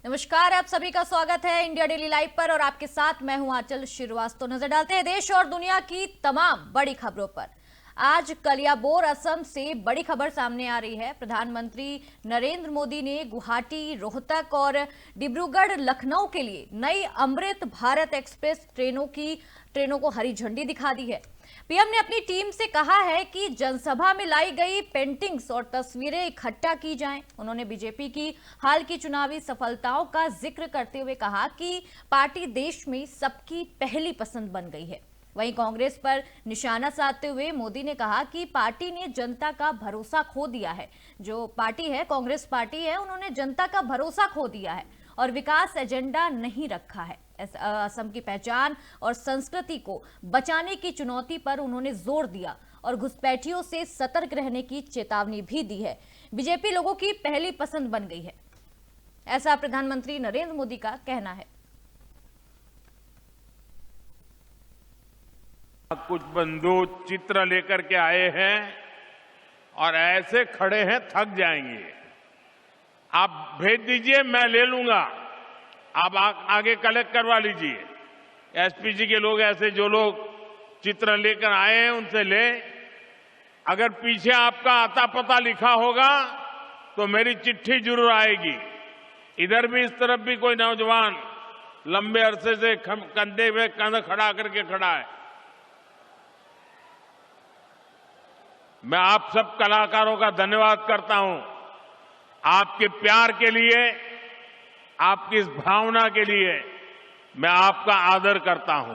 नमस्कार, आप सभी का स्वागत है इंडिया डेली लाइव पर और आपके साथ मैं हूं आंचल श्रीवास्तव। नजर डालते हैं देश और दुनिया की तमाम बड़ी खबरों पर। आज कलियाबोर असम से बड़ी खबर सामने आ रही है। प्रधानमंत्री नरेंद्र मोदी ने गुवाहाटी, रोहतक और डिब्रूगढ़, लखनऊ के लिए नई अमृत भारत एक्सप्रेस ट्रेनों को हरी झंडी दिखा दी है। पीएम ने अपनी टीम से कहा है कि जनसभा में लाई गई पेंटिंग्स और तस्वीरें इकट्ठा की जाएं। उन्होंने बीजेपी की हाल की चुनावी सफलताओं का जिक्र करते हुए कहा कि पार्टी देश में सबकी पहली पसंद बन गई है। वहीं कांग्रेस पर निशाना साधते हुए मोदी ने कहा कि पार्टी ने जनता का भरोसा खो दिया है। जो पार्टी है, कांग्रेस पार्टी है, उन्होंने जनता का भरोसा खो दिया है और विकास एजेंडा नहीं रखा है। असम की पहचान और संस्कृति को बचाने की चुनौती पर उन्होंने जोर दिया और घुसपैठियों से सतर्क रहने की चेतावनी भी दी है। बीजेपी लोगों की पहली पसंद बन गई है, ऐसा प्रधानमंत्री नरेंद्र मोदी का कहना है। कुछ बंधु चित्र लेकर के आए हैं और ऐसे खड़े हैं थक जाएंगे। आप भेज दीजिए, मैं ले लूंगा। आप आगे कलेक्ट करवा लीजिए। एसपीजी के लोग, ऐसे जो लोग चित्र लेकर आए हैं उनसे ले। अगर पीछे आपका आता पता लिखा होगा तो मेरी चिट्ठी जरूर आएगी। इधर भी, इस तरफ भी कोई नौजवान लंबे अरसे से कंधे में कंधा खड़ा करके खड़ा है। मैं आप सब कलाकारों का धन्यवाद करता हूं। आपके प्यार के लिए, आपकी इस भावना के लिए मैं आपका आदर करता हूं।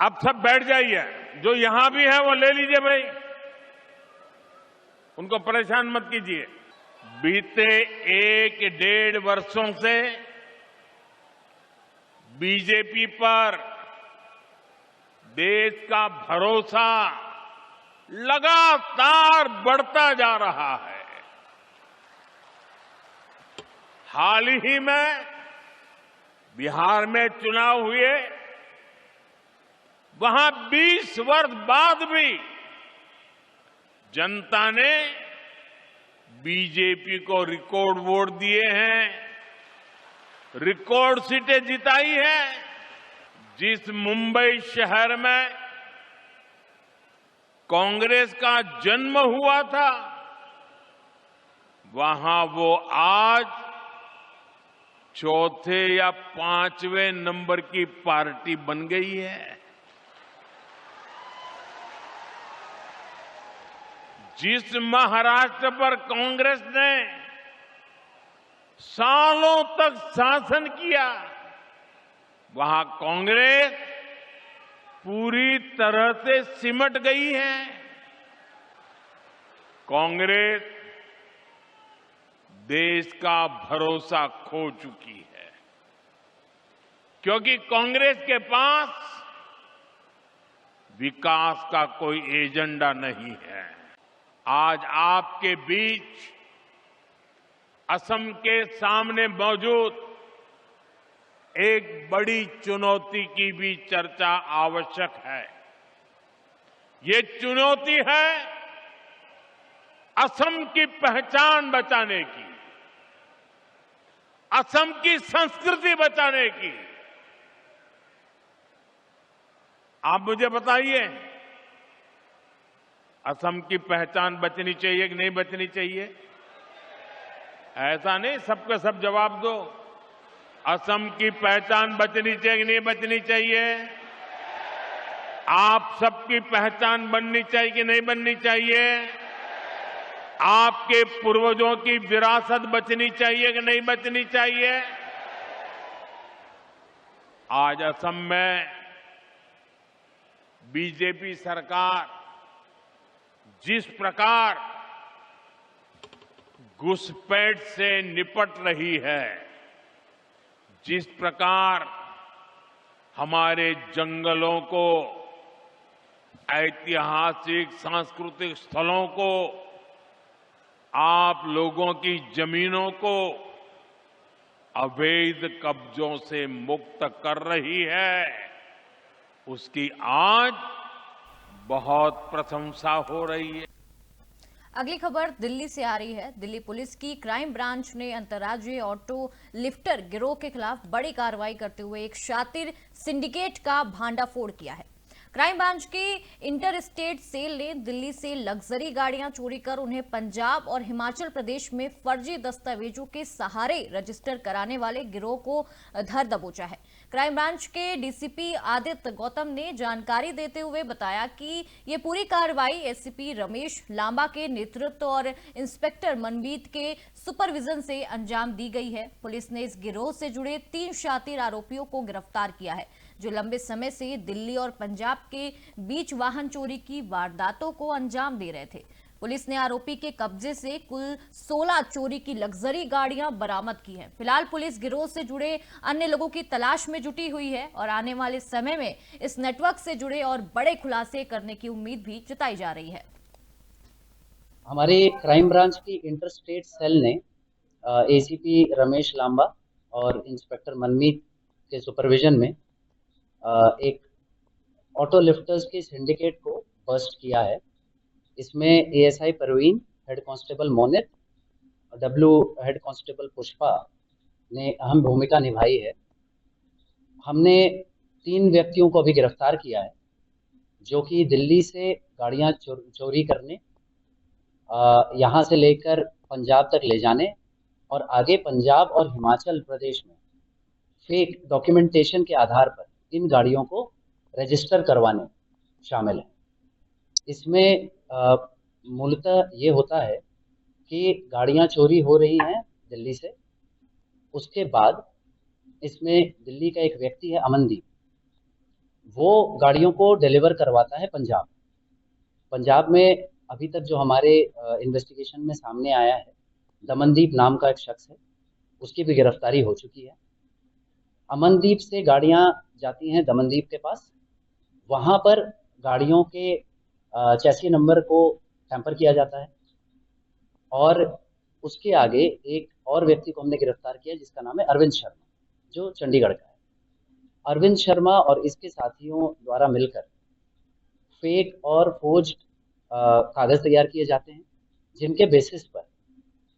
अब सब बैठ जाइए। जो यहां भी है वो ले लीजिए भाई, उनको परेशान मत कीजिए। बीते 1-1.5 वर्षों से बीजेपी पर देश का भरोसा लगातार बढ़ता जा रहा है। हाल ही में बिहार में चुनाव हुए, वहां 20 वर्ष बाद भी जनता ने बीजेपी को रिकॉर्ड वोट दिए हैं, रिकॉर्ड सीटें जिताई है। जिस मुंबई शहर में कांग्रेस का जन्म हुआ था, वहां वो आज चौथे या 5वें नंबर की पार्टी बन गई है। जिस महाराष्ट्र पर कांग्रेस ने सालों तक शासन किया, वहां कांग्रेस पूरी तरह से सिमट गई है। कांग्रेस देश का भरोसा खो चुकी है, क्योंकि कांग्रेस के पास विकास का कोई एजेंडा नहीं है। आज आपके बीच असम के सामने मौजूद एक बड़ी चुनौती की भी चर्चा आवश्यक है। ये चुनौती है असम की पहचान बचाने की, असम की संस्कृति बचाने की। आप मुझे बताइए, असम की पहचान बचनी चाहिए कि नहीं बचनी चाहिए? ऐसा नहीं सबके सब जवाब दो। असम की पहचान बचनी चाहिए कि नहीं बचनी चाहिए? आप सबकी पहचान बननी चाहिए कि नहीं बननी चाहिए? आपके पूर्वजों की विरासत बचनी चाहिए कि नहीं बचनी चाहिए? आज असम में बीजेपी सरकार जिस प्रकार घुसपैठ से निपट रही है, जिस प्रकार हमारे जंगलों को, ऐतिहासिक सांस्कृतिक स्थलों को, आप लोगों की जमीनों को अवैध कब्जों से मुक्त कर रही है, उसकी आज बहुत प्रशंसा हो रही है। अगली खबर दिल्ली से आ रही है। दिल्ली पुलिस की क्राइम ब्रांच ने अंतर्राज्यीय ऑटो लिफ्टर गिरोह के खिलाफ बड़ी कार्रवाई करते हुए एक शातिर सिंडिकेट का भांडाफोड़ किया है। क्राइम ब्रांच की इंटर स्टेट सेल ने दिल्ली से लग्जरी गाड़ियां चोरी कर उन्हें पंजाब और हिमाचल प्रदेश में फर्जी दस्तावेजों के सहारे रजिस्टर कराने वाले गिरोह को धर दबोचा है। क्राइम ब्रांच के डीसीपी आदित्य गौतम ने जानकारी देते हुए बताया कि ये पूरी कार्रवाई एसीपी रमेश लांबा के नेतृत्व और इंस्पेक्टर मनमीत के सुपरविजन से अंजाम दी गई है। पुलिस ने इस गिरोह से जुड़े 3 शातिर आरोपियों को गिरफ्तार किया है, जो लंबे समय से दिल्ली और पंजाब के बीच वाहन चोरी की वारदातों को अंजाम दे रहे थे। पुलिस ने आरोपी के कब्जे से कुल 16 चोरी की लग्जरी गाड़ियां बरामद की हैं। फिलहाल पुलिस गिरोह से जुड़े अन्य लोगों की तलाश में जुटी हुई है और आने वाले समय में इस नेटवर्क से जुड़े और बड़े खुलासे करने की उम्मीद भी जताई जा रही है। हमारे क्राइम ब्रांच की इंटर स्टेट सेल ने एसीपी रमेश लांबा और इंस्पेक्टर मनमीत के सुपरविजन में एक ऑटो लिफ्टर्स के सिंडिकेट को बस्ट किया है। इसमें ASI Parveen, head constable Monit और डब्ल्यू हेड कांस्टेबल पुष्पा ने अहम भूमिका निभाई है। हमने 3 व्यक्तियों को अभी गिरफ्तार किया है, जो कि दिल्ली से गाड़ियां चोरी करने, यहाँ से लेकर पंजाब तक ले जाने और आगे पंजाब और हिमाचल प्रदेश में फेक डॉक्यूमेंटेशन के आधार पर इन गाड़ियों को रजिस्टर करवाने शामिल है। इसमें मूलतः ये होता है कि गाड़ियां चोरी हो रही हैं दिल्ली से। उसके बाद इसमें दिल्ली का एक व्यक्ति है अमनदीप, वो गाड़ियों को डिलीवर करवाता है पंजाब। पंजाब में अभी तक जो हमारे इन्वेस्टिगेशन में सामने आया है, दमनदीप नाम का एक शख्स है, उसकी भी गिरफ्तारी हो चुकी है। अमनदीप से गाड़ियां जाती हैं दमनदीप के पास, वहां पर गाड़ियों के चैसी नंबर को टैंपर किया जाता है और उसके आगे एक और व्यक्ति को हमने गिरफ्तार किया जिसका नाम है अरविंद शर्मा, जो चंडीगढ़ का है। अरविंद शर्मा और इसके साथियों द्वारा मिलकर फेक और फोर्ज्ड कागज तैयार किए जाते हैं, जिनके बेसिस पर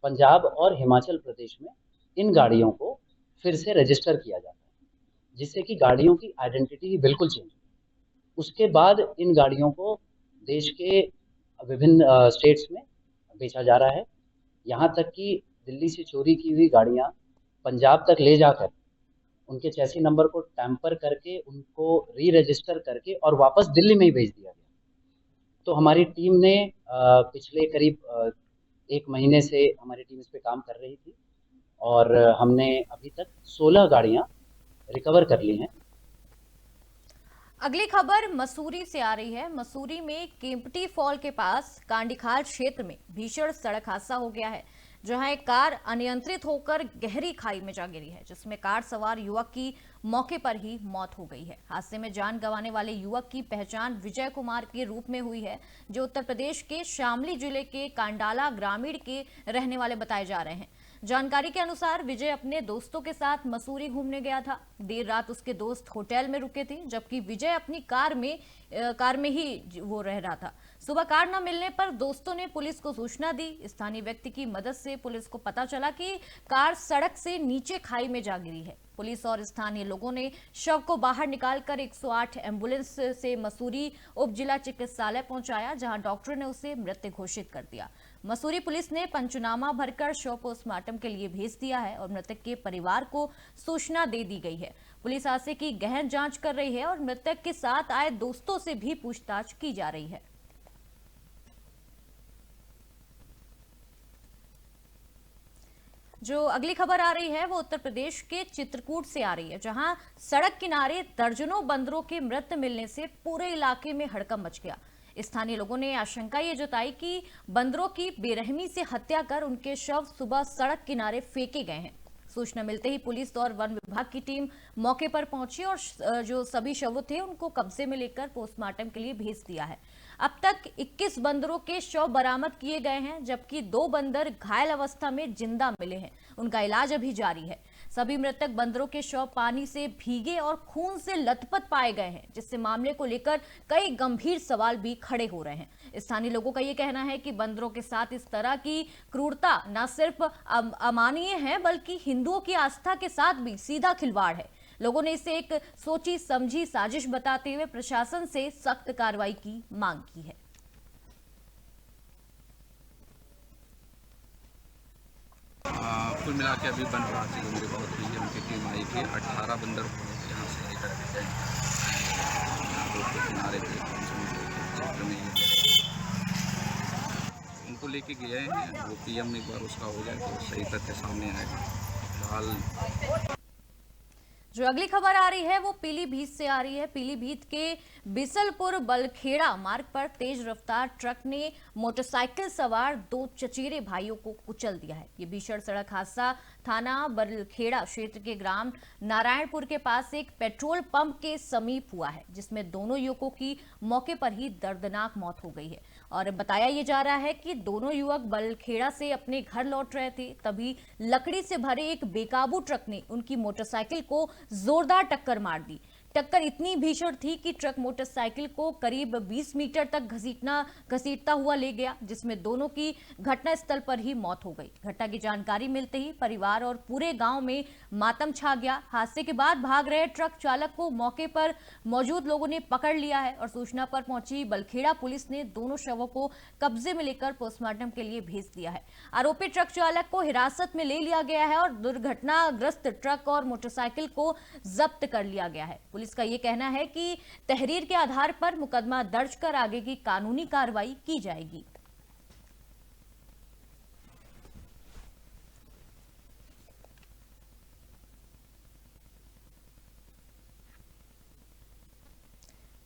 पंजाब और हिमाचल प्रदेश में इन गाड़ियों को फिर से रजिस्टर किया जाता है, जिससे कि गाड़ियों की आइडेंटिटी बिल्कुल चेंज हो। उसके बाद इन गाड़ियों को देश के विभिन्न स्टेट्स में बेचा जा रहा है। यहाँ तक कि दिल्ली से चोरी की हुई गाड़ियाँ पंजाब तक ले जाकर उनके चैसी नंबर को टैंपर करके उनको री रजिस्टर करके और वापस दिल्ली में ही भेज दिया गया। तो हमारी टीम ने पिछले करीब 1 महीने से हमारी टीम इस पे काम कर रही थी और हमने अभी तक 16 गाड़ियाँ रिकवर कर ली हैं। अगली खबर मसूरी से आ रही है। मसूरी में केम्पटी फॉल के पास कांडीखाल क्षेत्र में भीषण सड़क हादसा हो गया है, जहां एक कार अनियंत्रित होकर गहरी खाई में जा गिरी है, जिसमें कार सवार युवक की मौके पर ही मौत हो गई है। हादसे में जान गंवाने वाले युवक की पहचान विजय कुमार के रूप में हुई है, जो उत्तर प्रदेश के शामली जिले के कांडाला ग्रामीण के रहने वाले बताए जा रहे हैं। जानकारी के अनुसार विजय अपने दोस्तों के साथ मसूरी घूमने गया था। देर रात उसके दोस्त होटल में रुके थे, जबकि विजय अपनी कार में ही वो रह रहा था। सुबह कार न मिलने पर दोस्तों ने पुलिस को सूचना दी। स्थानीय व्यक्ति की मदद से पुलिस को पता चला कि कार सड़क से नीचे खाई में जा गिरी है। पुलिस और स्थानीय लोगों ने शव को बाहर निकालकर 108 एम्बुलेंस से मसूरी उप जिला चिकित्सालय पहुंचाया, जहां डॉक्टर ने उसे मृत घोषित कर दिया। मसूरी पुलिस ने पंचनामा भरकर शव पोस्टमार्टम के लिए भेज दिया है और मृतक के परिवार को सूचना दे दी गई है। पुलिस हादसे की गहन जांच कर रही है और मृतक के साथ आए दोस्तों से भी पूछताछ की जा रही है। जो अगली खबर आ रही है वो उत्तर प्रदेश के चित्रकूट से आ रही है, जहां सड़क किनारे दर्जनों बंदरों के मृत मिलने से पूरे इलाके में हड़कंप मच गया। स्थानीय लोगों ने आशंका ये जताई कि बंदरों की बेरहमी से हत्या कर उनके शव सुबह सड़क किनारे फेंके गए हैं। सूचना मिलते ही पुलिस और वन विभाग की टीम मौके पर पहुंची और जो सभी शव थे उनको कब्जे में लेकर पोस्टमार्टम के लिए भेज दिया है। अब तक 21 बंदरों के शव बरामद किए गए हैं, जबकि 2 बंदर घायल अवस्था में जिंदा मिले हैं। उनका इलाज अभी जारी है। सभी मृतक बंदरों के शव पानी से भीगे और खून से लथपथ पाए गए हैं, जिससे मामले को लेकर कई गंभीर सवाल भी खड़े हो रहे हैं। स्थानीय लोगों का ये कहना है कि बंदरों के साथ इस तरह की क्रूरता न सिर्फ अमानवीय है, बल्कि हिंदुओं की आस्था के साथ भी सीधा खिलवाड़ है। लोगों ने इसे एक सोची समझी साजिश बताते हुए प्रशासन से सख्त कार्रवाई की मांग की है। कुल मिला के अभी वन विभाग से मेरी बहुत हुई है। उनकी टीम आई थी, 18 बंदर यहाँ से लेकर के गए रोड के किनारे पे क्षेत्र में उनको लेके गए हैं। वो पीएम एक बार उसका हो जाए तो सही तथ्य सामने आएगा। फिलहाल जो अगली खबर आ रही है वो पीलीभीत से आ रही है। पीलीभीत के बिसलपुर बलखेड़ा मार्ग पर तेज रफ्तार ट्रक ने मोटरसाइकिल सवार 2 चचेरे भाइयों को कुचल दिया है। ये भीषण सड़क हादसा थाना बलखेड़ा क्षेत्र के ग्राम नारायणपुर के पास एक पेट्रोल पंप के समीप हुआ है, जिसमें दोनों युवकों की मौके पर ही दर्दनाक मौत हो गई है। और बताया ये जा रहा है कि दोनों युवक बलखेड़ा से अपने घर लौट रहे थे, तभी लकड़ी से भरे एक बेकाबू ट्रक ने उनकी मोटरसाइकिल को जोरदार टक्कर मार दी। टक्कर इतनी भीषण थी कि ट्रक मोटरसाइकिल को करीब 20 मीटर तक घसीटता हुआ ले गया, जिसमें दोनों की घटनास्थल पर ही मौत हो गई। घटना की जानकारी मिलते ही परिवार और पूरे गांव में मातम छा गया। हादसे के बाद भाग रहे ट्रक चालक को मौके पर मौजूद लोगों ने पकड़ लिया है और सूचना पर पहुंची बलखेड़ा पुलिस ने दोनों शवों को कब्जे में लेकर पोस्टमार्टम के लिए भेज दिया है। आरोपी ट्रक चालक को हिरासत में ले लिया गया है और दुर्घटनाग्रस्त ट्रक और मोटरसाइकिल को जब्त कर लिया गया है। पुलिस का यह कहना है कि तहरीर के आधार पर मुकदमा दर्ज कर आगे की कानूनी कार्रवाई की जाएगी।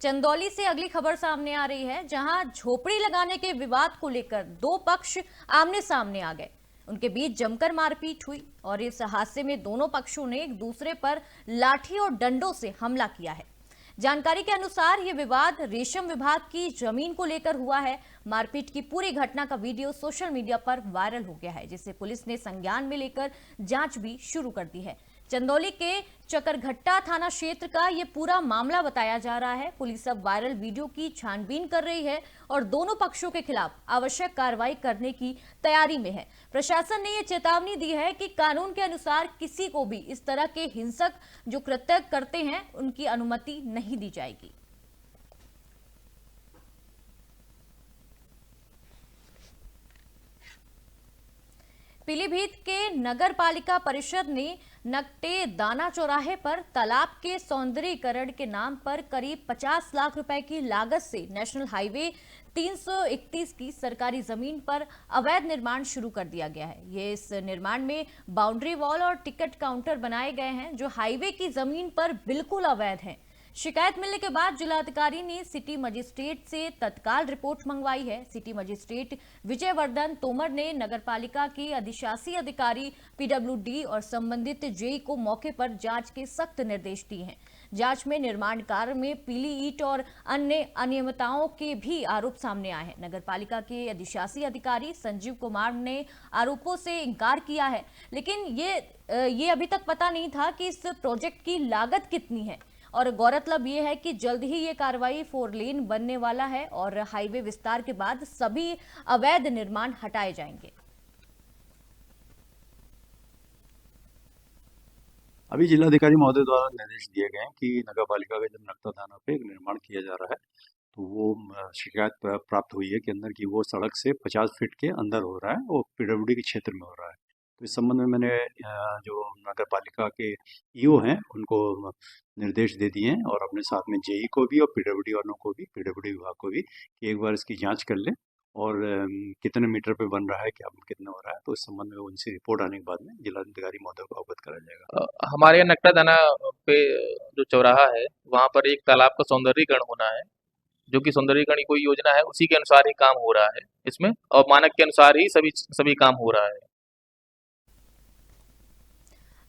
चंदौली से अगली खबर सामने आ रही है, जहां झोपड़ी लगाने के विवाद को लेकर 2 पक्ष आमने सामने आ गए। उनके बीच जमकर मारपीट हुई और इस हादसे में दोनों पक्षों ने एक दूसरे पर लाठी और डंडों से हमला किया है। जानकारी के अनुसार यह विवाद रेशम विभाग की जमीन को लेकर हुआ है। मारपीट की पूरी घटना का वीडियो सोशल मीडिया पर वायरल हो गया है, जिसे पुलिस ने संज्ञान में लेकर जांच भी शुरू कर दी है। चंदौली के चकरघट्टा थाना क्षेत्र का यह पूरा मामला बताया जा रहा है। पुलिस अब वायरल वीडियो की छानबीन कर रही है और दोनों पक्षों के खिलाफ आवश्यक कार्रवाई करने की तैयारी में है। प्रशासन ने यह चेतावनी दी है कि कानून के अनुसार किसी को भी इस तरह के हिंसक जो कृत्य करते हैं उनकी अनुमति नहीं दी जाएगी। पीलीभीत के नगर पालिका परिषद ने नकटे दाना चौराहे पर तालाब के सौंदर्यीकरण के नाम पर करीब 50 लाख रुपए की लागत से नेशनल हाईवे 331 की सरकारी जमीन पर अवैध निर्माण शुरू कर दिया गया है। ये इस निर्माण में बाउंड्री वॉल और टिकट काउंटर बनाए गए हैं, जो हाईवे की जमीन पर बिल्कुल अवैध हैं। शिकायत मिलने के बाद जिलाधिकारी ने सिटी मजिस्ट्रेट से तत्काल रिपोर्ट मंगवाई है। सिटी मजिस्ट्रेट विजयवर्धन तोमर ने नगरपालिका के अधिशासी अधिकारी पीडब्ल्यूडी और संबंधित जेई को मौके पर जांच के सख्त निर्देश दिए हैं। जांच में निर्माण कार्य में पीली ईंट और अन्य अनियमितताओं के भी आरोप सामने आए हैं। नगरपालिका के अधिशासी अधिकारी संजीव कुमार ने आरोपों से इंकार किया है, लेकिन ये अभी तक पता नहीं था कि इस प्रोजेक्ट की लागत कितनी है। और गौरतलब ये है कि जल्द ही ये कार्रवाई 4 लेन बनने वाला है और हाईवे विस्तार के बाद सभी अवैध निर्माण हटाए जाएंगे। अभी जिलाधिकारी महोदय द्वारा निर्देश दिए गए हैं कि नगर पालिका के जब नकता थाना पे एक निर्माण किया जा रहा है तो वो शिकायत प्राप्त हुई है कि अंदर की वो सड़क से 50 फीट के अंदर हो रहा है, वो पीडब्ल्यूडी के क्षेत्र में हो रहा है। तो इस संबंध में मैंने जो नगर पालिका के ईओ हैं उनको निर्देश दे दिए हैं और अपने साथ में जेई को भी और पीडब्ल्यूडी वालों को भी, पीडब्ल्यूडी विभाग को भी, कि एक बार इसकी जांच कर लें और कितने मीटर पे बन रहा है, क्या कितना हो रहा है। तो इस संबंध में उनसे रिपोर्ट आने के बाद में जिलाधिकारी महोदय को अवगत करा जाएगा। हमारे यहाँ नकटा थाना पे जो चौराहा है वहाँ पर एक तालाब का सौंदर्यीकरण होना है, जो कि सौंदर्यीकरण की कोई योजना है, उसी के अनुसार ही काम हो रहा है इसमें और मानक के अनुसार ही सभी काम हो रहा है।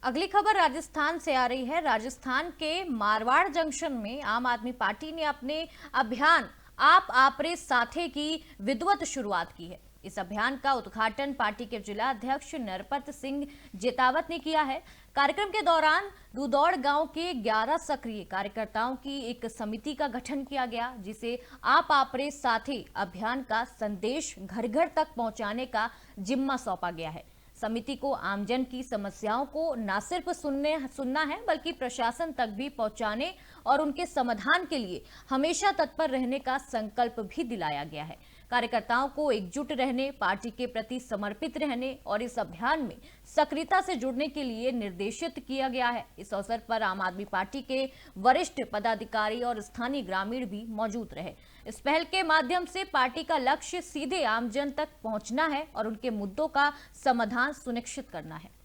अगली खबर राजस्थान से आ रही है। राजस्थान के मारवाड़ जंक्शन में आम आदमी पार्टी ने अपने अभियान आप आपरे साथे की विधिवत शुरुआत की है। इस अभियान का उद्घाटन पार्टी के जिला अध्यक्ष नरपत सिंह जेतावत ने किया है। कार्यक्रम के दौरान दुदौड़ गांव के 11 सक्रिय कार्यकर्ताओं की एक समिति का गठन किया गया, जिसे आप आपरे साथी अभियान का संदेश घर घर तक पहुंचाने का जिम्मा सौंपा गया है। समिति को आमजन की समस्याओं को न सिर्फ सुनना है, बल्कि प्रशासन तक भी पहुंचाने और उनके समाधान के लिए हमेशा तत्पर रहने का संकल्प भी दिलाया गया है। कार्यकर्ताओं को एकजुट रहने, पार्टी के प्रति समर्पित रहने और इस अभियान में सक्रियता से जुड़ने के लिए निर्देशित किया गया है। इस अवसर पर आम आदमी पार्टी के वरिष्ठ पदाधिकारी और स्थानीय ग्रामीण भी मौजूद रहे। इस पहल के माध्यम से पार्टी का लक्ष्य सीधे आमजन तक पहुंचना है और उनके मुद्दों का समाधान सुनिश्चित करना है।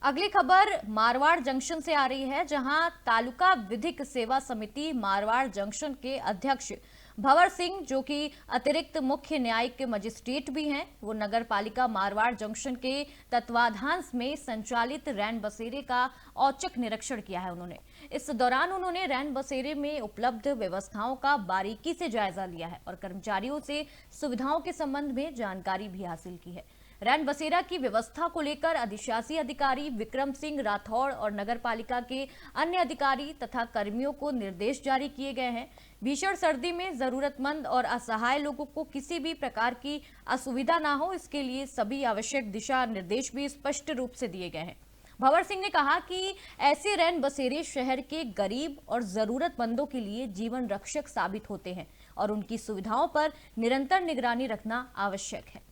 अगली खबर मारवाड़ जंक्शन से आ रही है, जहां तालुका विधिक सेवा समिति मारवाड़ जंक्शन के अध्यक्ष भंवर सिंह, जो कि अतिरिक्त मुख्य न्यायिक मजिस्ट्रेट भी हैं, वो नगर पालिका मारवाड़ जंक्शन के तत्वाधान में संचालित रैन बसेरे का औचक निरीक्षण किया है। उन्होंने इस दौरान रैन बसेरे में उपलब्ध व्यवस्थाओं का बारीकी से जायजा लिया है और कर्मचारियों से सुविधाओं के संबंध में जानकारी भी हासिल की है। रैन बसेरा की व्यवस्था को लेकर अधिशासी अधिकारी विक्रम सिंह राठौड़ और नगर पालिका के अन्य अधिकारी तथा कर्मियों को निर्देश जारी किए गए हैं। भीषण सर्दी में जरूरतमंद और असहाय लोगों को किसी भी प्रकार की असुविधा ना हो, इसके लिए सभी आवश्यक दिशा निर्देश भी स्पष्ट रूप से दिए गए हैं। भंवर सिंह ने कहा कि ऐसे रैन बसेरे शहर के गरीब और जरूरतमंदों के लिए जीवन रक्षक साबित होते हैं और उनकी सुविधाओं पर निरंतर निगरानी रखना आवश्यक है।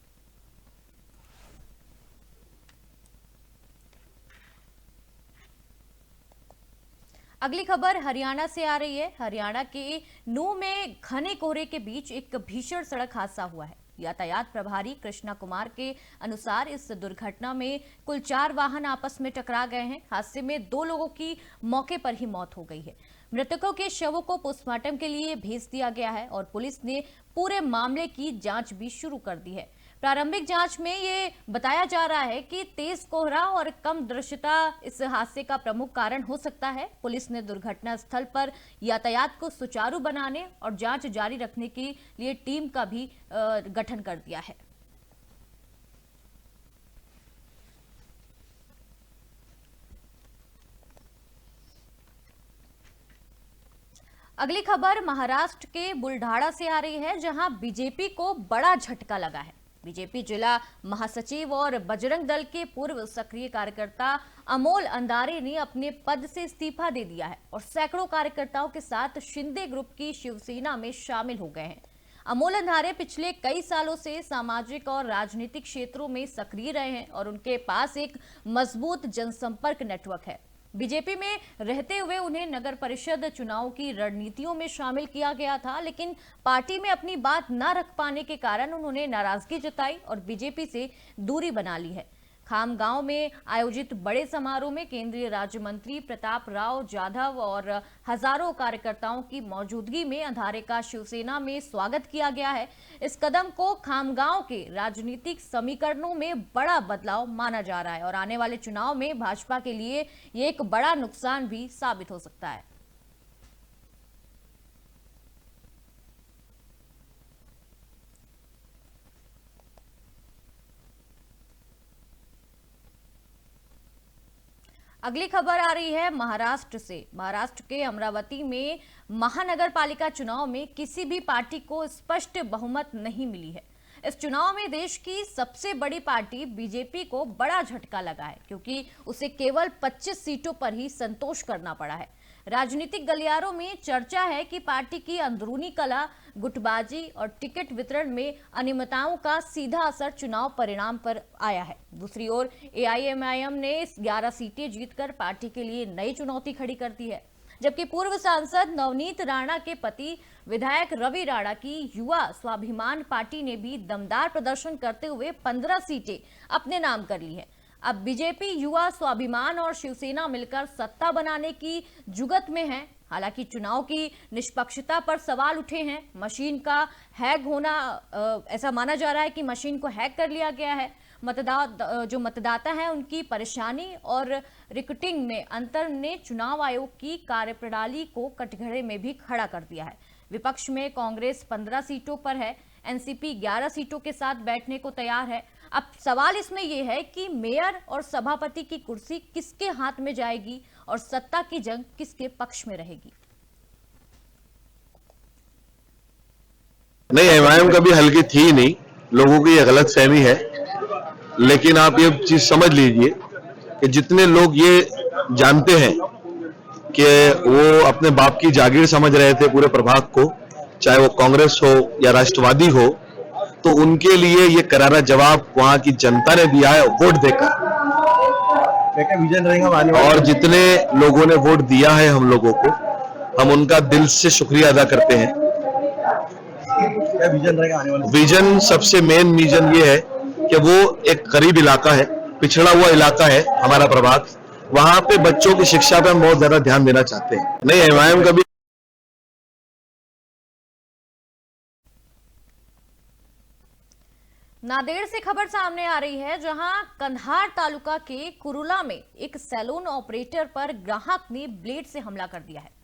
अगली खबर हरियाणा से आ रही है। हरियाणा के नूह में घने कोहरे के बीच एक भीषण सड़क हादसा हुआ है। यातायात प्रभारी कृष्णा कुमार के अनुसार इस दुर्घटना में कुल 4 वाहन आपस में टकरा गए हैं। हादसे में 2 लोगों की मौके पर ही मौत हो गई है। मृतकों के शवों को पोस्टमार्टम के लिए भेज दिया गया है और पुलिस ने पूरे मामले की जांच भी शुरू कर दी है। प्रारंभिक जांच में ये बताया जा रहा है कि तेज कोहरा और कम दृश्यता इस हादसे का प्रमुख कारण हो सकता है। पुलिस ने दुर्घटना स्थल पर यातायात को सुचारू बनाने और जांच जारी रखने के लिए टीम का भी गठन कर दिया है। अगली खबर महाराष्ट्र के बुल्ढाणा से आ रही है, जहां बीजेपी को बड़ा झटका लगा है। बीजेपी जिला महासचिव और बजरंग दल के पूर्व सक्रिय कार्यकर्ता अमोल अंधारे ने अपने पद से इस्तीफा दे दिया है और सैकड़ों कार्यकर्ताओं के साथ शिंदे ग्रुप की शिवसेना में शामिल हो गए हैं। अमोल अंधारे पिछले कई सालों से सामाजिक और राजनीतिक क्षेत्रों में सक्रिय रहे हैं और उनके पास एक मजबूत जनसंपर्क नेटवर्क है। बीजेपी में रहते हुए उन्हें नगर परिषद चुनाव की रणनीतियों में शामिल किया गया था, लेकिन पार्टी में अपनी बात न रख पाने के कारण उन्होंने नाराजगी जताई और बीजेपी से दूरी बना ली है। खामगांव में आयोजित बड़े समारोह में केंद्रीय राज्य मंत्री प्रताप राव जाधव और हजारों कार्यकर्ताओं की मौजूदगी में अंधारे का शिवसेना में स्वागत किया गया है। इस कदम को खामगांव के राजनीतिक समीकरणों में बड़ा बदलाव माना जा रहा है और आने वाले चुनाव में भाजपा के लिए ये एक बड़ा नुकसान भी साबित हो सकता है। अगली खबर आ रही है महाराष्ट्र से। महाराष्ट्र के अमरावती में महानगर पालिका चुनाव में किसी भी पार्टी को स्पष्ट बहुमत नहीं मिली है। इस चुनाव में देश की सबसे बड़ी पार्टी बीजेपी को बड़ा झटका लगा है, क्योंकि उसे केवल 25 सीटों पर ही संतोष करना पड़ा है। राजनीतिक गलियारों में चर्चा है कि पार्टी की अंदरूनी कला, गुटबाजी और टिकट वितरण में अनियमितताओं का सीधा असर चुनाव परिणाम पर आया है। दूसरी ओर एआईएमआईएम ने 11 सीटें जीतकर पार्टी के लिए नई चुनौती खड़ी कर दी है, जबकि पूर्व सांसद नवनीत राणा के पति विधायक रवि राणा की युवा स्वाभिमान पार्टी ने भी दमदार प्रदर्शन करते हुए 15 सीटें अपने नाम कर ली है। अब बीजेपी, युवा स्वाभिमान और शिवसेना मिलकर सत्ता बनाने की जुगत में है। हालांकि चुनाव की निष्पक्षता पर सवाल उठे हैं। मशीन का हैक होना, ऐसा माना जा रहा है कि मशीन को हैक कर लिया गया है। जो मतदाता हैं उनकी परेशानी और रिकटिंग में अंतर ने चुनाव आयोग की कार्यप्रणाली को कटघरे में भी खड़ा कर दिया है। विपक्ष में कांग्रेस 15 सीटों पर है, एनसीपी 11 सीटों के साथ बैठने को तैयार है। अब सवाल इसमें यह है कि मेयर और सभापति की कुर्सी किसके हाथ में जाएगी और सत्ता की जंग किसके पक्ष में रहेगी। नहीं, एमआईएम कभी हल्की थी ही नहीं, लोगों की यह गलत फहमी है। लेकिन आप ये चीज समझ लीजिए कि जितने लोग ये जानते हैं कि वो अपने बाप की जागीर समझ रहे थे पूरे प्रभाग को, चाहे वो कांग्रेस हो या राष्ट्रवादी हो, तो उनके लिए ये करारा जवाब वहां की जनता ने दिया है वोट देकर। विजन रहेगा और जितने लोगों ने वोट दिया है हम लोगों को, हम उनका दिल से शुक्रिया अदा करते हैं। विजन रहेगा आने वाले? विजन सबसे मेन विजन ये है कि वो एक गरीब इलाका है, पिछड़ा हुआ इलाका है हमारा प्रभाग, वहां पे बच्चों की शिक्षा पे हम बहुत ज्यादा ध्यान देना चाहते हैं। नहीं, एमआईएम कभी नांदेड़ से खबर सामने आ रही है, जहां कंधार तालुका के कुरुला में एक सैलून ऑपरेटर पर ग्राहक ने ब्लेड से हमला कर दिया है।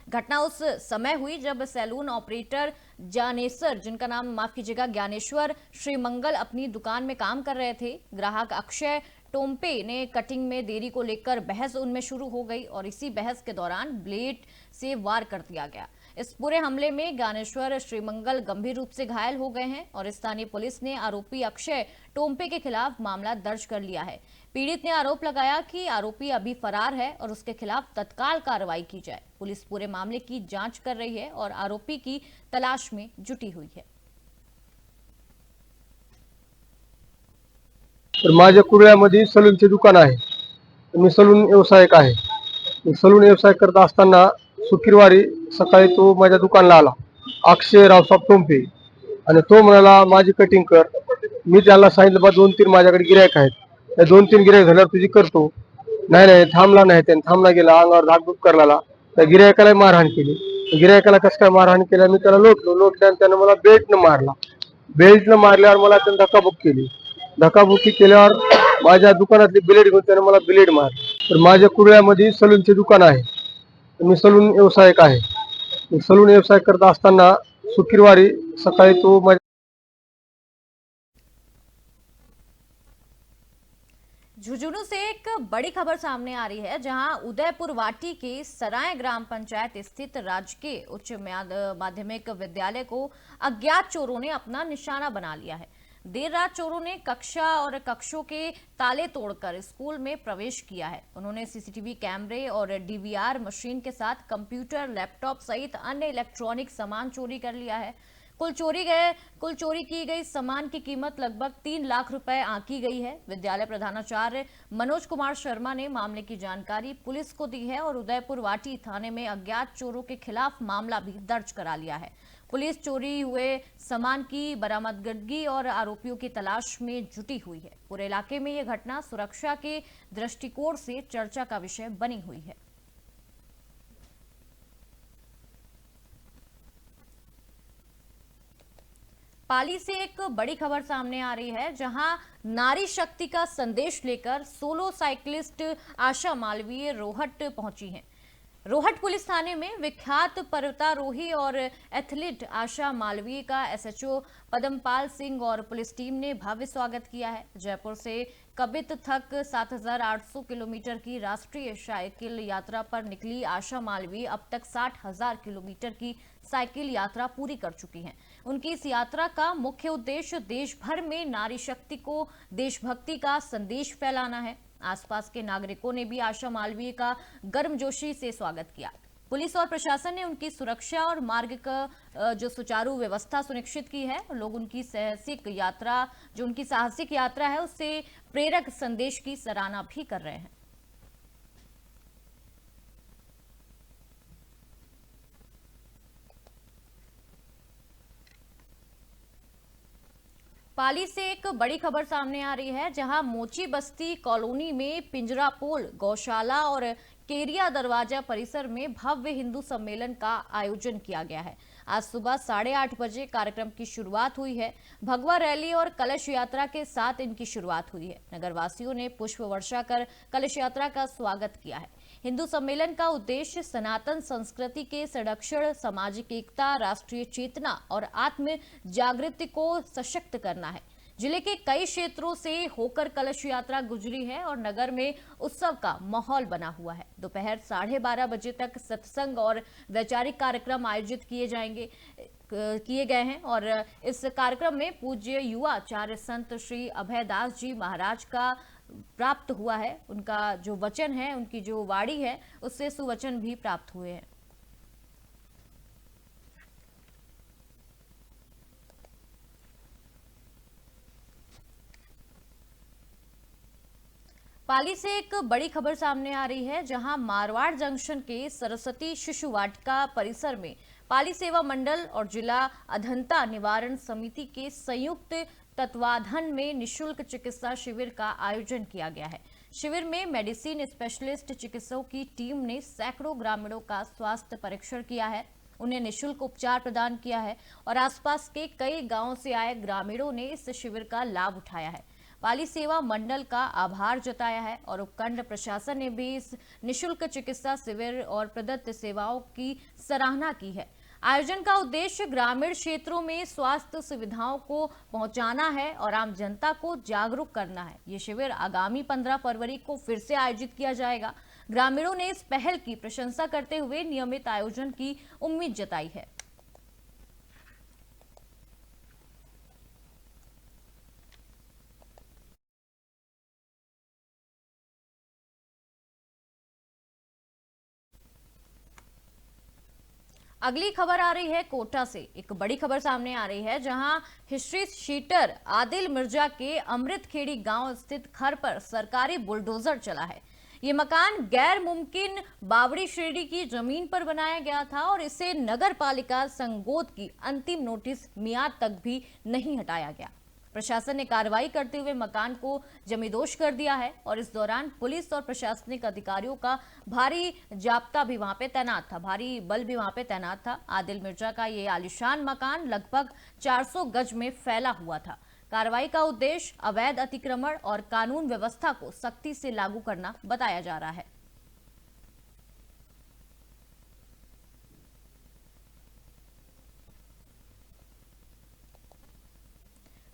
घटना उस समय हुई जब सैलून ऑपरेटर ज्ञानेश्वर, जिनका नाम माफ कीजिएगा ज्ञानेश्वर श्रीमंगल, अपनी दुकान में काम कर रहे थे। ग्राहक अक्षय टोम्पे ने कटिंग में देरी को लेकर बहस उनमें शुरू हो गई और इसी बहस के दौरान ब्लेड से वार कर दिया गया। इस पूरे हमले में ज्ञानेश्वर श्रीमंगल गंभीर रूप से घायल हो गए हैं और स्थानीय पुलिस ने आरोपी अक्षय टोम्पे के खिलाफ मामला दर्ज कर लिया है। पीड़ित ने आरोप लगाया कि आरोपी अभी फरार है और उसके खिलाफ तत्काल कार्रवाई की जाए। पुलिस पूरे मामले की जांच कर रही है और आरोपी की तलाश में जुटी हुई है। माझ्या कुर्ल्यामध्ये सलूनचे दुकान आहे, मी सलून व्यावसायिक आहे। सलून व्यवसाय करत असताना शुक्रवारी सकाळी तो माझ्या दुकानला आला, अक्षय रावसाहेब टोम्पे, आणि तो म्हणाला माझी कटिंग कर। मी त्याला सांगितलं बा 2-3 माझ्याकडे गिऱ्हाईक आहेत, त्या 2-3 गिऱ्हाईक झाल्यावर तुझी करतो। नाही थांबला नाही, त्याने थांबला गेला, अंगावर धाकधूक करायला, त्या गिऱ्हाईकाला मारहाण केली। गिऱ्हाईकाला कसं काय मारहाण केलं, मी त्याला लोटल्यानं त्याने मला बेल्टनं मारला। बेल्टनं मारल्यावर मला त्याने धक्काबुक्की केली। धक्काबुक्की केल्यावर माझ्या दुकानातली ब्लेड घेऊन त्याने मला ब्लेड मारली। तर माझ्या कुर्ल्यामध्ये सलूनचे दुकान आहे, मी सलून व्यावसायिक आहे। सलून व्यवसाय करत असताना शुक्रवारी सकाळी तो झुंझुनू से एक बड़ी खबर सामने आ रही है, जहां उदयपुर वाटी के सराय ग्राम पंचायत स्थित राजकीय उच्च माध्यमिक विद्यालय को अज्ञात चोरों ने अपना निशाना बना लिया है। देर रात चोरों ने कक्षा और कक्षों के ताले तोड़कर स्कूल में प्रवेश किया है। उन्होंने सीसीटीवी कैमरे और डीवीआर मशीन के साथ कंप्यूटर, लैपटॉप सहित अन्य इलेक्ट्रॉनिक सामान चोरी कर लिया है। कुल चोरी की गई सामान की कीमत लगभग 3 लाख रुपए आंकी गई है। विद्यालय प्रधानाचार्य मनोज कुमार शर्मा ने मामले की जानकारी पुलिस को दी है और उदयपुर वाटी थाने में अज्ञात चोरों के खिलाफ मामला भी दर्ज करा लिया है। पुलिस चोरी हुए सामान की बरामदगी और आरोपियों की तलाश में जुटी हुई है। पूरे इलाके में यह घटना सुरक्षा के दृष्टिकोण से चर्चा का विषय बनी हुई है। पाली से एक बड़ी खबर सामने आ रही है, जहां नारी शक्ति का संदेश लेकर सोलो साइकिलिस्ट आशा मालवीय रोहट पहुंची हैं। रोहट पुलिस थाने में विख्यात पर्वतारोही और एथलीट आशा मालवीय का एसएचओ पद्मपाल सिंह और पुलिस टीम ने भव्य स्वागत किया है। जयपुर से कबित तक 7,800 किलोमीटर की राष्ट्रीय साइकिल यात्रा पर निकली आशा मालवीय अब तक 60,000 किलोमीटर की साइकिल यात्रा पूरी कर चुकी हैं। उनकी इस यात्रा का मुख्य उद्देश्य देश भर में नारी शक्ति को देशभक्ति का संदेश फैलाना है। आसपास के नागरिकों ने भी आशा मालवीय का गर्मजोशी से स्वागत किया। पुलिस और प्रशासन ने उनकी सुरक्षा और मार्ग का जो सुचारू व्यवस्था सुनिश्चित की है। लोग उनकी साहसिक यात्रा है उससे प्रेरक संदेश की सराहना भी कर रहे हैं। पाली से एक बड़ी खबर सामने आ रही है, जहां मोची बस्ती कॉलोनी में पिंजरापोल गौशाला और केरिया दरवाजा परिसर में भव्य हिंदू सम्मेलन का आयोजन किया गया है। आज सुबह 8:30 बजे कार्यक्रम की शुरुआत हुई है। भगवा रैली और कलश यात्रा के साथ इनकी शुरुआत हुई है। नगरवासियों ने पुष्प वर्षा कर कलश यात्रा का स्वागत किया है। हिंदू सम्मेलन का उद्देश्य सनातन संस्कृति के संरक्षण, सामाजिक एकता, राष्ट्रीय चेतना और आत्म जागृति को सशक्त करना है। जिले के कई क्षेत्रों से होकर कलश यात्रा गुजरी है और नगर में उत्सव का माहौल बना हुआ है। दोपहर 12:30 बजे तक सत्संग और वैचारिक कार्यक्रम आयोजित किए गए हैं और इस कार्यक्रम में पूज्य युवा आचार्य संत श्री अभयदास जी महाराज का प्राप्त हुआ है। उनका जो वचन है, उनकी जो वाणी है, उससे सुवचन भी प्राप्त हुए हैं। पाली से एक बड़ी खबर सामने आ रही है, जहां मारवाड़ जंक्शन के सरस्वती शिशु वाटिका परिसर में पाली सेवा मंडल और जिला अधंता निवारण समिति के संयुक्त तत्वाधान में निशुल्क चिकित्सा शिविर का आयोजन किया गया है। शिविर में मेडिसिन स्पेशलिस्ट चिकित्सकों की टीम ने सैकड़ों ग्रामीणों का स्वास्थ्य परीक्षण किया है, उन्हें निशुल्क उपचार प्रदान किया है और आसपास के कई गांवों से आए ग्रामीणों ने इस शिविर का लाभ उठाया है। पाली सेवा मंडल का आभार जताया है और उपखंड प्रशासन ने भी इस निशुल्क चिकित्सा शिविर और प्रदत्त सेवाओं की सराहना की है। आयोजन का उद्देश्य ग्रामीण क्षेत्रों में स्वास्थ्य सुविधाओं को पहुंचाना है और आम जनता को जागरूक करना है। ये शिविर आगामी 15 फरवरी को फिर से आयोजित किया जाएगा। ग्रामीणों ने इस पहल की प्रशंसा करते हुए नियमित आयोजन की उम्मीद जताई है। अगली खबर आ रही है कोटा से। एक बड़ी खबर सामने आ रही है, जहां हिस्ट्री शीटर आदिल मिर्जा के अमृतखेड़ी गांव स्थित घर पर सरकारी बुलडोजर चला है। ये मकान गैर मुमकिन बावड़ी श्रेणी की जमीन पर बनाया गया था और इसे नगर पालिका संगोद की अंतिम नोटिस मियाद तक भी नहीं हटाया गया। प्रशासन ने कार्रवाई करते हुए मकान को जमींदोज कर दिया है और इस दौरान पुलिस और प्रशासनिक अधिकारियों का भारी जाब्ता भी वहां पे तैनात था, भारी बल भी वहां पे तैनात था। आदिल मिर्जा का ये आलीशान मकान लगभग 400 गज में फैला हुआ था। कार्रवाई का उद्देश्य अवैध अतिक्रमण और कानून व्यवस्था को सख्ती से लागू करना बताया जा रहा है।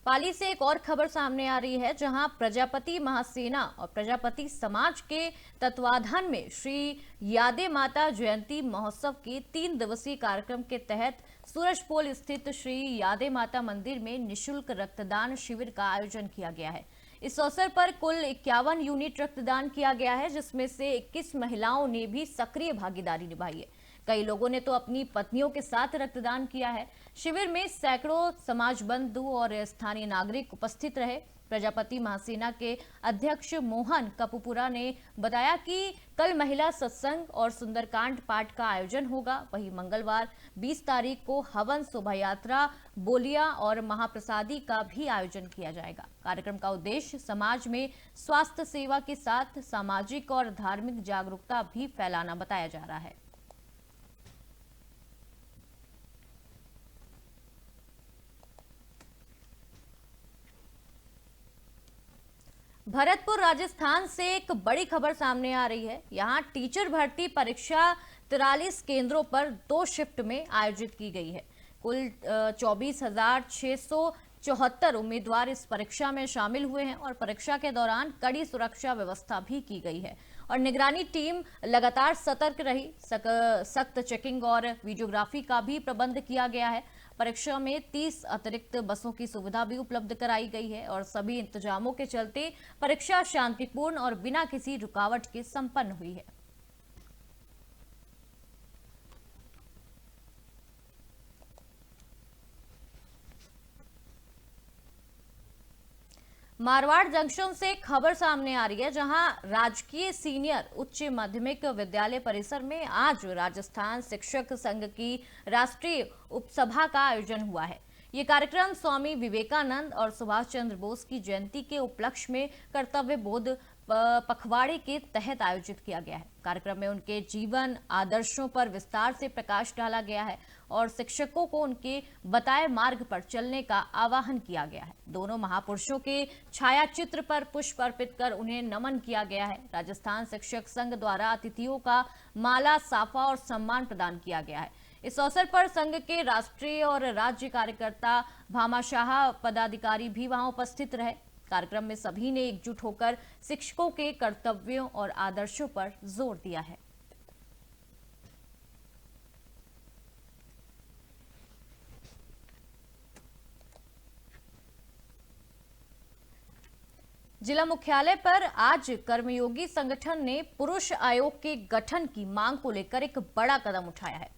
पाली से एक और खबर सामने आ रही है, जहां प्रजापति महासेना और प्रजापति समाज के तत्वाधान में श्री यादे माता जयंती महोत्सव के 3 दिवसीय कार्यक्रम के तहत सूरजपोल स्थित श्री यादे माता मंदिर में निशुल्क रक्तदान शिविर का आयोजन किया गया है। इस अवसर पर कुल 51 यूनिट रक्तदान किया गया है, जिसमें से 21 महिलाओं ने भी सक्रिय भागीदारी निभाई है। कई लोगों ने तो अपनी पत्नियों के साथ रक्तदान किया है। शिविर में सैकड़ों समाज बंधु और स्थानीय नागरिक उपस्थित रहे। प्रजापति महासेना के अध्यक्ष मोहन कपूपुरा ने बताया कि कल महिला सत्संग और सुंदरकांड पाठ का आयोजन होगा। वहीं मंगलवार 20 तारीख को हवन, शोभा यात्रा, बोलिया और महाप्रसादी का भी आयोजन किया जाएगा। कार्यक्रम का उद्देश्य समाज में स्वास्थ्य सेवा के साथ सामाजिक और धार्मिक जागरूकता भी फैलाना बताया जा रहा है। भरतपुर राजस्थान से एक बड़ी खबर सामने आ रही है। यहां टीचर भर्ती परीक्षा 43 केंद्रों पर 2 शिफ्ट में आयोजित की गई है। कुल 24,674 उम्मीदवार इस परीक्षा में शामिल हुए हैं और परीक्षा के दौरान कड़ी सुरक्षा व्यवस्था भी की गई है और निगरानी टीम लगातार सतर्क रही। सख्त चेकिंग और वीडियोग्राफी का भी प्रबंध किया गया है। परीक्षा में 30 अतिरिक्त बसों की सुविधा भी उपलब्ध कराई गई है और सभी इंतजामों के चलते परीक्षा शांतिपूर्ण और बिना किसी रुकावट के संपन्न हुई है। मारवाड़ जंक्शन से खबर सामने आ रही है, जहां राजकीय सीनियर उच्च माध्यमिक विद्यालय परिसर में आज राजस्थान शिक्षक संघ की राष्ट्रीय उपसभा का आयोजन हुआ है। ये कार्यक्रम स्वामी विवेकानंद और सुभाष चंद्र बोस की जयंती के उपलक्ष्य में कर्तव्य बोध पखवाड़े के तहत आयोजित किया गया है। कार्यक्रम में उनके जीवन आदर्शों पर विस्तार से प्रकाश डाला गया है और शिक्षकों को उनके बताए मार्ग पर चलने का आह्वान किया गया है। दोनों महापुरुषों के छाया चित्र पर पुष्प अर्पित कर उन्हें नमन किया गया है। राजस्थान शिक्षक संघ द्वारा अतिथियों का माला, साफा और सम्मान प्रदान किया गया है। इस अवसर पर संघ के राष्ट्रीय और राज्य कार्यकर्ता, भामाशाह पदाधिकारी भी वहां उपस्थित रहे। कार्यक्रम में सभी ने एकजुट होकर शिक्षकों के कर्तव्यों और आदर्शों पर जोर दिया है। जिला मुख्यालय पर आज कर्मयोगी संगठन ने पुरुष आयोग के गठन की मांग को लेकर एक बड़ा कदम उठाया है।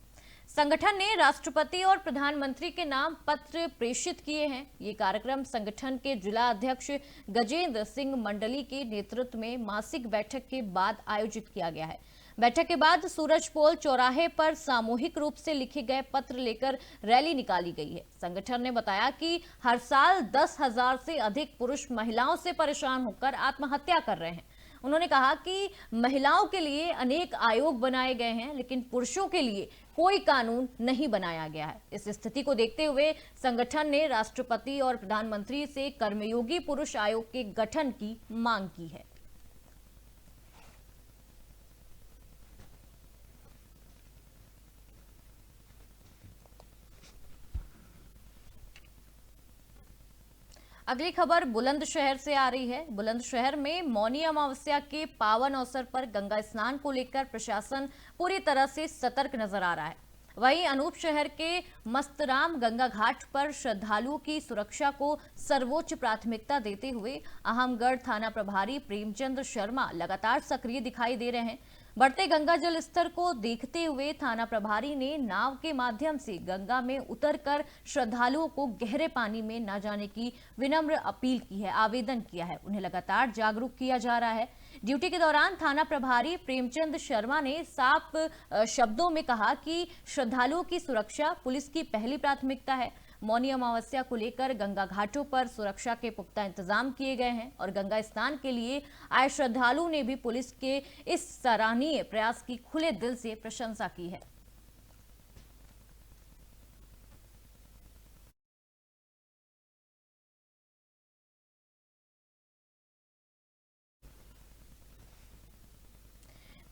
संगठन ने राष्ट्रपति और प्रधानमंत्री के नाम पत्र प्रेषित किए हैं। ये कार्यक्रम संगठन के जिला अध्यक्ष गजेंद्र सिंह मंडली के नेतृत्व में मासिक बैठक के बाद आयोजित किया गया है। बैठक के बाद सूरजपोल चौराहे पर सामूहिक रूप से लिखे गए पत्र लेकर रैली निकाली गई है। संगठन ने बताया कि हर साल 10,000 से अधिक पुरुष महिलाओं से परेशान होकर आत्महत्या कर रहे हैं। उन्होंने कहा कि महिलाओं के लिए अनेक आयोग बनाए गए हैं, लेकिन पुरुषों के लिए कोई कानून नहीं बनाया गया है। इस स्थिति को देखते हुए संगठन ने राष्ट्रपति और प्रधानमंत्री से कर्मयोगी पुरुष आयोग के गठन की मांग की है। अगली खबर बुलंदशहर से आ रही है। बुलंदशहर में मौनी अमावस्या के पावन अवसर पर गंगा स्नान को लेकर प्रशासन पूरी तरह से सतर्क नजर आ रहा है। वहीं अनूप शहर के मस्तराम गंगा घाट पर श्रद्धालुओं की सुरक्षा को सर्वोच्च प्राथमिकता देते हुए अहमगढ़ थाना प्रभारी प्रेमचंद शर्मा लगातार सक्रिय दिखाई दे रहे हैं। बढ़ते गंगा जल स्तर को देखते हुए थाना प्रभारी ने नाव के माध्यम से गंगा में उतरकर श्रद्धालुओं को गहरे पानी में न जाने की विनम्र अपील की है, आवेदन किया है। उन्हें लगातार जागरूक किया जा रहा है। ड्यूटी के दौरान थाना प्रभारी प्रेमचंद शर्मा ने साफ शब्दों में कहा कि श्रद्धालुओं की सुरक्षा पुलिस की पहली प्राथमिकता है। मौनी अमावस्या को लेकर गंगा घाटों पर सुरक्षा के पुख्ता इंतजाम किए गए हैं और गंगा स्नान के लिए आए श्रद्धालुओं ने भी पुलिस के इस सराहनीय प्रयास की खुले दिल से प्रशंसा की है।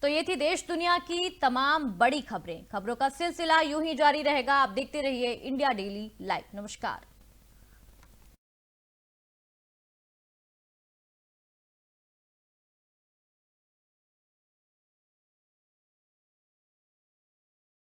तो ये थी देश दुनिया की तमाम बड़ी खबरें। खबरों का सिलसिला यूं ही जारी रहेगा। आप देखते रहिए इंडिया डेली लाइव। नमस्कार।